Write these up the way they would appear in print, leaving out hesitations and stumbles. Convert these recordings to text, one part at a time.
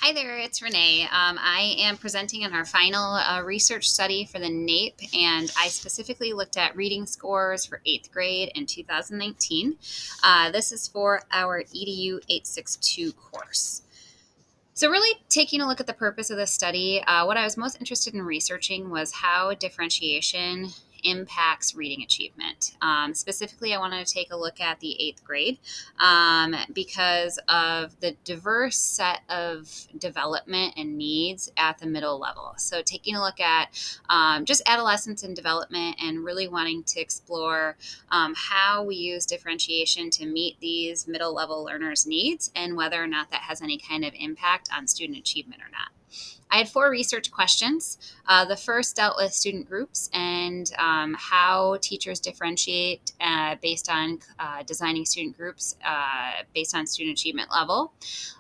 Hi there, it's Renee. I am presenting on our final research study for the NAEP, and I specifically looked at reading scores for 8th grade in 2019. This is for our EDU 862 course. So, really taking a look at the purpose of this study, what I was most interested in researching was how differentiation impacts reading achievement. Specifically, I wanted to take a look at the 8th grade because of the diverse set of development and needs at the middle level. So, taking a look at just adolescence and development and really wanting to explore how we use differentiation to meet these middle level learners' needs and whether or not that has any kind of impact on student achievement or not. I had 4 research questions. The first dealt with student groups and how teachers differentiate based on designing student groups based on student achievement level.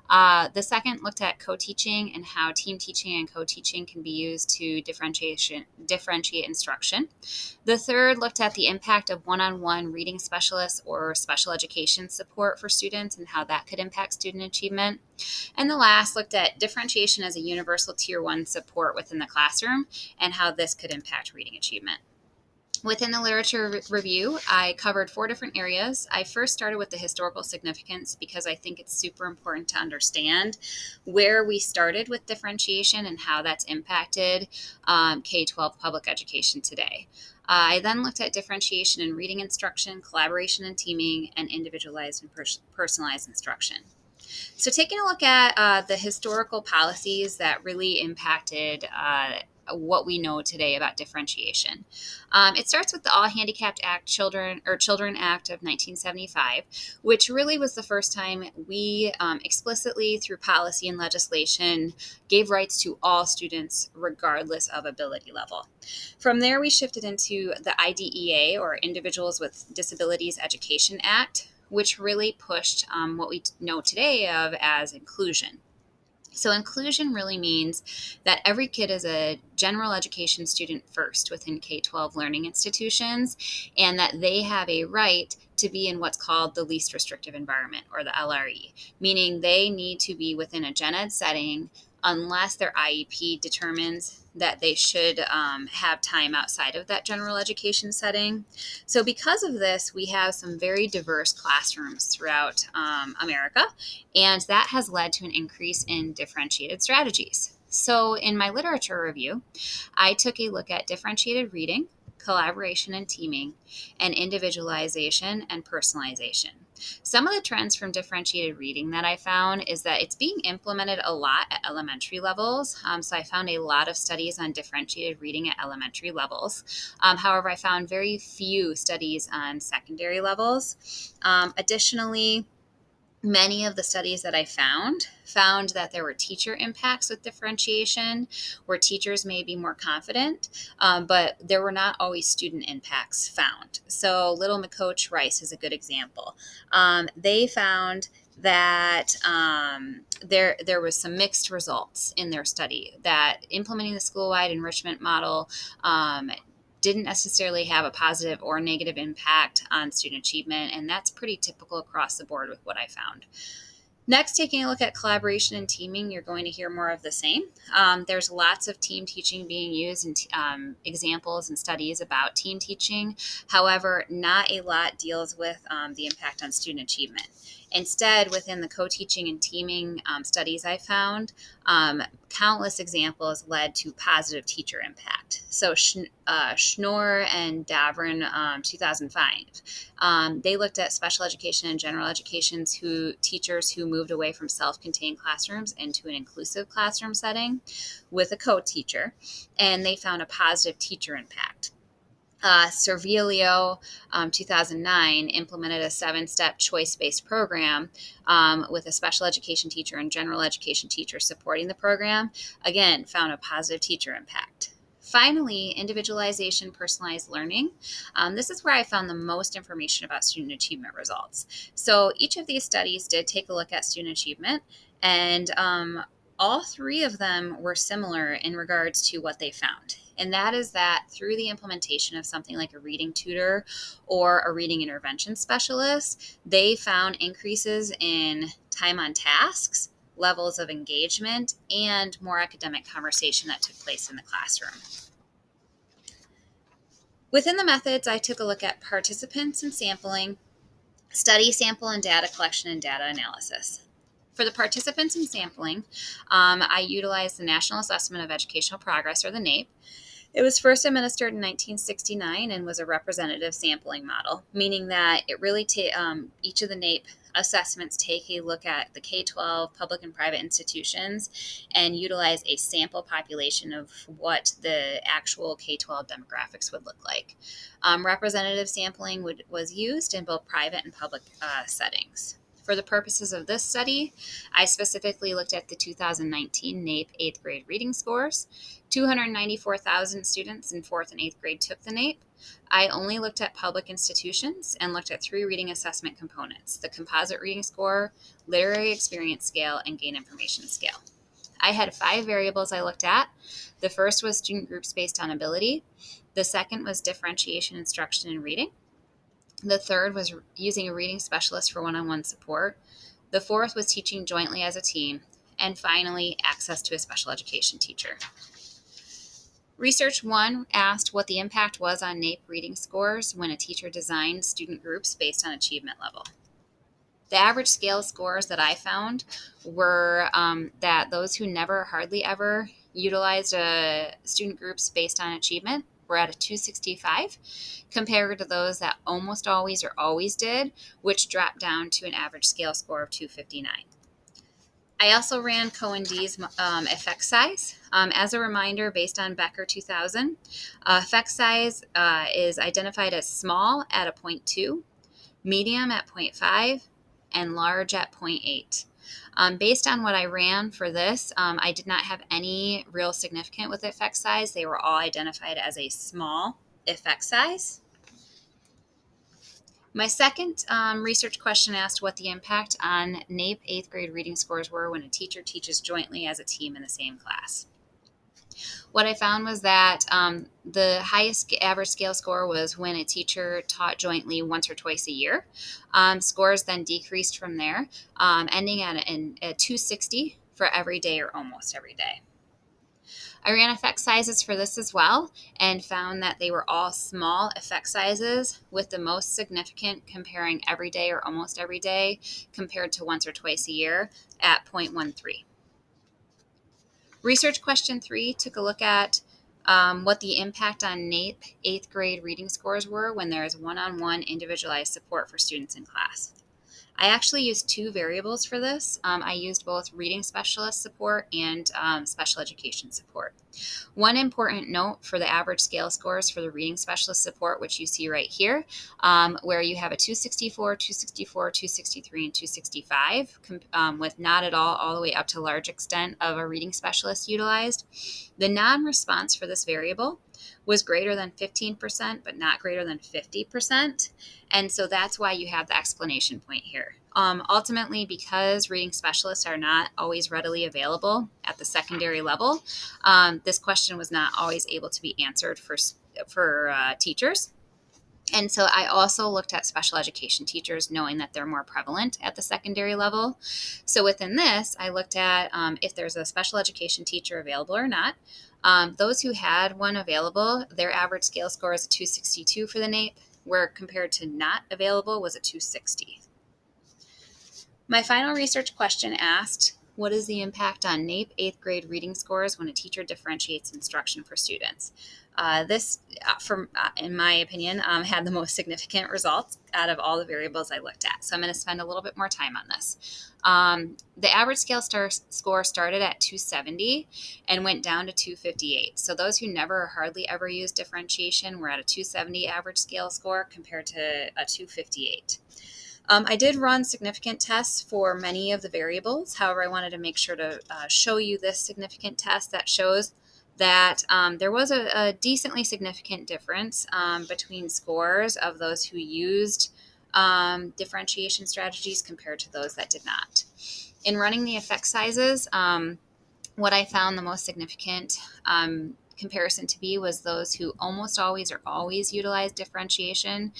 The second looked at co-teaching and how team teaching and co-teaching can be used to differentiate instruction. The third looked at the impact of one-on-one reading specialists or special education support for students and how that could impact student achievement. And the last looked at differentiation as a universal tier 1 support within the classroom and how this could impact reading achievement. Within the literature review, I covered 4 different areas. I first started with the historical significance because I think it's super important to understand where we started with differentiation and how that's impacted K-12 public education today. I then looked at differentiation in reading instruction, collaboration and teaming, and individualized and personalized instruction. So, taking a look at the historical policies that really impacted what we know today about differentiation. It starts with the All Handicapped Act Children Act of 1975, which really was the first time we explicitly, through policy and legislation, gave rights to all students regardless of ability level. From there, we shifted into the IDEA, or Individuals with Disabilities Education Act, which really pushed what we know today of as inclusion. So inclusion really means that every kid is a general education student first within K-12 learning institutions, and that they have a right to be in what's called the least restrictive environment, or the LRE, meaning they need to be within a gen ed setting unless their IEP determines that they should have time outside of that general education setting. So because of this, we have some very diverse classrooms throughout America, and that has led to an increase in differentiated strategies. So in my literature review, I took a look at differentiated reading, collaboration and teaming, and individualization and personalization. Some of the trends from differentiated reading that I found is that it's being implemented a lot at elementary levels. So I found a lot of studies on differentiated reading at elementary levels. However, I found very few studies on secondary levels. Additionally, many of the studies that I found that there were teacher impacts with differentiation, where teachers may be more confident, but there were not always student impacts found. So Little McCoach Rice is a good example. They found that there was some mixed results in their study, that implementing the school-wide enrichment model didn't necessarily have a positive or negative impact on student achievement, and that's pretty typical across the board with what I found. Next, taking a look at collaboration and teaming, you're going to hear more of the same. There's lots of team teaching being used in examples and studies about team teaching. However, not a lot deals with the impact on student achievement. Instead, within the co-teaching and teaming studies I found, countless examples led to positive teacher impact. So Schnorr and Davrin, 2005, they looked at special education and general education teachers who moved away from self-contained classrooms into an inclusive classroom setting with a co-teacher, and they found a positive teacher impact. Servilio, 2009, implemented a 7-step choice-based program with a special education teacher and general education teacher supporting the program. Again, found a positive teacher impact. Finally, individualization, personalized learning. This is where I found the most information about student achievement results. So each of these studies did take a look at student achievement, and all 3 of them were similar in regards to what they found. And that is that through the implementation of something like a reading tutor or a reading intervention specialist, they found increases in time on tasks, levels of engagement, and more academic conversation that took place in the classroom. Within the methods, I took a look at participants and sampling, study sample and data collection, and data analysis. For the participants in sampling, I utilized the National Assessment of Educational Progress, or the NAEP. It was first administered in 1969 and was a representative sampling model, meaning that it really each of the NAEP assessments take a look at the K-12 public and private institutions and utilize a sample population of what the actual K-12 demographics would look like. Representative sampling was used in both private and public settings. For the purposes of this study, I specifically looked at the 2019 NAEP 8th grade reading scores. 294,000 students in 4th and 8th grade took the NAEP. I only looked at public institutions and looked at 3 reading assessment components: the composite reading score, literary experience scale, and gain information scale. I had 5 variables I looked at. The first was student groups based on ability. The second was differentiation, instruction, and reading. The third was using a reading specialist for one-on-one support. The fourth was teaching jointly as a team. And finally, access to a special education teacher. Research 1 asked what the impact was on NAEP reading scores when a teacher designed student groups based on achievement level. The average scale scores that I found were that those who never or hardly ever utilized student groups based on achievement were at a 265, compared to those that almost always or always did, which dropped down to an average scale score of 259. I also ran Cohen-D's effect size. As a reminder, based on Becker 2000, effect size is identified as small at a 0.2, medium at 0.5, and large at 0.8. Based on what I ran for this, I did not have any real significant with effect size. They were all identified as a small effect size. My second research question asked what the impact on NAEP 8th grade reading scores were when a teacher teaches jointly as a team in the same class. What I found was that the highest average scale score was when a teacher taught jointly once or twice a year. Scores then decreased from there, ending at a 260 for every day or almost every day. I ran effect sizes for this as well and found that they were all small effect sizes, with the most significant comparing every day or almost every day compared to once or twice a year at 0.13. Research question 3 took a look at what the impact on NAEP 8th grade reading scores were when there is one-on-one individualized support for students in class. I actually used 2 variables for this. I used both reading specialist support and special education support. One important note for the average scale scores for the reading specialist support, which you see right here, where you have a 264, 264, 263, and 265, with not at all the way up to large extent of a reading specialist utilized. The non-response for this variable was greater than 15%, but not greater than 50%. And so that's why you have the explanation point here. Ultimately, because reading specialists are not always readily available at the secondary level, this question was not always able to be answered for teachers. And so I also looked at special education teachers, knowing that they're more prevalent at the secondary level. So within this, I looked at if there's a special education teacher available or not. Those who had one available, their average scale score is a 262 for the NAEP, where compared to not available was a 260. My final research question asked, what is the impact on NAEP 8th grade reading scores when a teacher differentiates instruction for students? This, in my opinion, had the most significant results out of all the variables I looked at. So I'm going to spend a little bit more time on this. The average scale score started at 270 and went down to 258. So those who never or hardly ever used differentiation were at a 270 average scale score compared to a 258. I did run significant tests for many of the variables. However, I wanted to make sure to show you this significant test that shows that there was a decently significant difference between scores of those who used differentiation strategies compared to those that did not. In running the effect sizes, what I found the most significant comparison to be was those who almost always or always utilized differentiation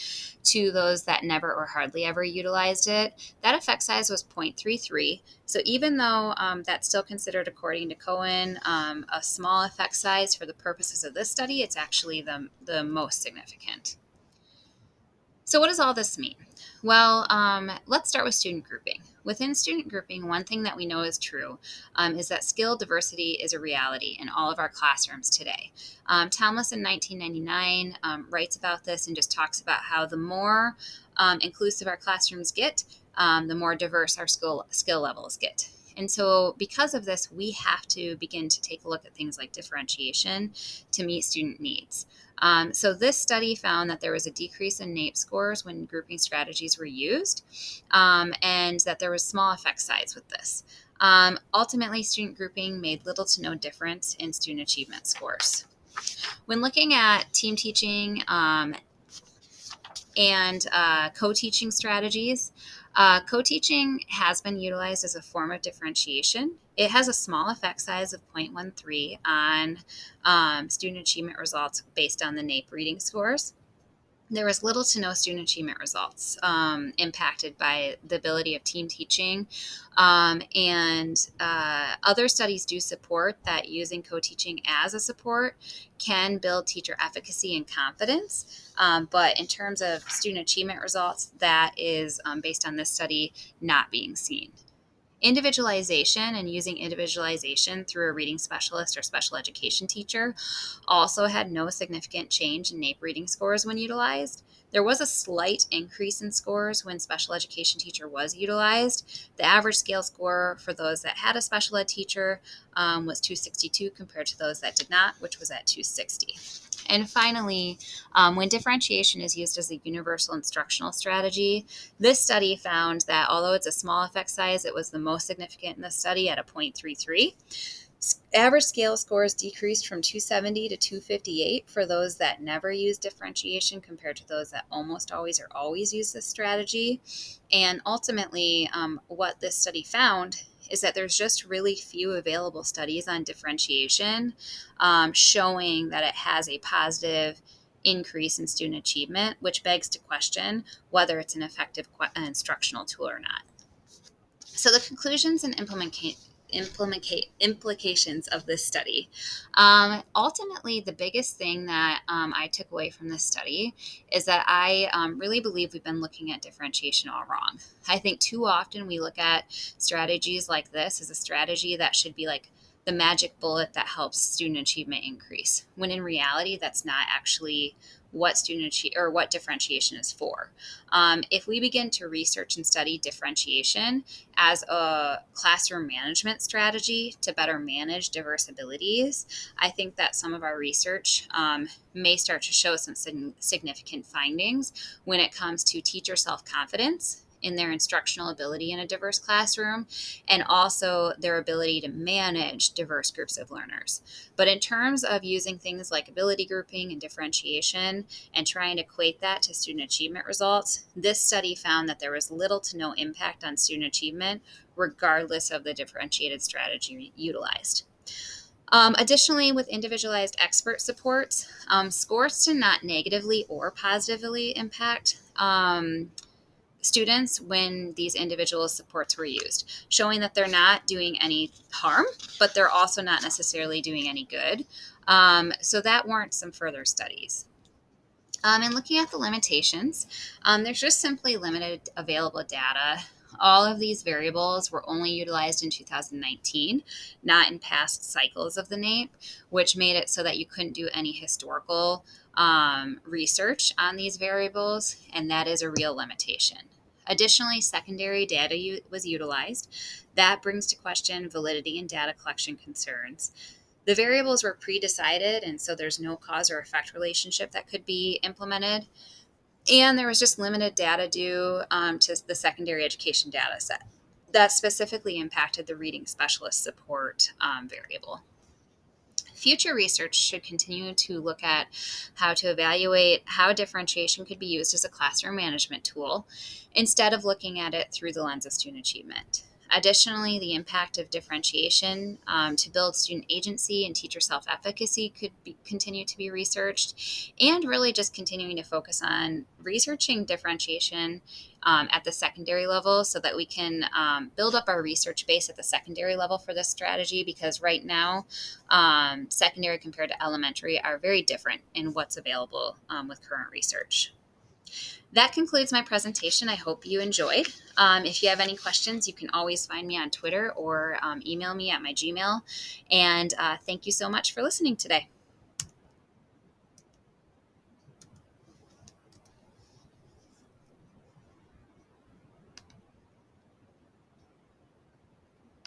to those that never or hardly ever utilized it. That effect size was 0.33. So even though that's still considered, according to Cohen, a small effect size for the purposes of this study, it's actually the most significant. So what does all this mean? Well, let's start with student grouping. Within student grouping, one thing that we know is true is that skill diversity is a reality in all of our classrooms today. Townless in 1999 writes about this and just talks about how the more inclusive our classrooms get, the more diverse our skill levels get. And so because of this, we have to begin to take a look at things like differentiation to meet student needs. So this study found that there was a decrease in NAEP scores when grouping strategies were used, and that there was small effect size with this. Ultimately, student grouping made little to no difference in student achievement scores. When looking at team teaching and co-teaching strategies, co-teaching has been utilized as a form of differentiation. It has a small effect size of 0.13 on student achievement results based on the NAEP reading scores. There was little to no student achievement results impacted by the ability of team teaching. And other studies do support that using co-teaching as a support can build teacher efficacy and confidence. But in terms of student achievement results, that is based on this study not being seen. Individualization and using individualization through a reading specialist or special education teacher also had no significant change in NAEP reading scores when utilized. There was a slight increase in scores when special education teacher was utilized. The average scale score for those that had a special ed teacher was 262 compared to those that did not, which was at 260. And finally, when differentiation is used as a universal instructional strategy, this study found that although it's a small effect size, it was the most significant in the study at a 0.33. Average scale scores decreased from 270 to 258 for those that never use differentiation compared to those that almost always or always use this strategy. And ultimately, what this study found is that there's just really few available studies on differentiation showing that it has a positive increase in student achievement, which begs to question whether it's an effective instructional tool or not. So the conclusions and implications of this study. Ultimately, the biggest thing that I took away from this study is that I really believe we've been looking at differentiation all wrong. I think too often we look at strategies like this as a strategy that should be like the magic bullet that helps student achievement increase, when in reality, that's not actually what what differentiation is for. If we begin to research and study differentiation as a classroom management strategy to better manage diverse abilities, I think that some of our research may start to show some significant findings when it comes to teacher self-confidence in their instructional ability in a diverse classroom, and also their ability to manage diverse groups of learners. But in terms of using things like ability grouping and differentiation and trying to equate that to student achievement results, this study found that there was little to no impact on student achievement, regardless of the differentiated strategy utilized. Additionally, with individualized expert supports, scores did not negatively or positively impact students when these individual supports were used, showing that they're not doing any harm, but they're also not necessarily doing any good. So that warrants some further studies. And looking at the limitations, there's just simply limited available data. All of these variables were only utilized in 2019, not in past cycles of the NAEP, which made it so that you couldn't do any historical research on these variables, and that is a real limitation. Additionally, secondary data was utilized. That brings to question validity and data collection concerns. The variables were pre-decided, and so there's no cause or effect relationship that could be implemented. And there was just limited data due to the secondary education data set. That specifically impacted the reading specialist support variable. Future research should continue to look at how to evaluate how differentiation could be used as a classroom management tool instead of looking at it through the lens of student achievement. Additionally, the impact of differentiation to build student agency and teacher self-efficacy continue to be researched, and really just continuing to focus on researching differentiation at the secondary level so that we can build up our research base at the secondary level for this strategy, because right now secondary compared to elementary are very different in what's available with current research. That concludes my presentation. I hope you enjoyed. If you have any questions, you can always find me on Twitter or email me at my Gmail. And thank you so much for listening today.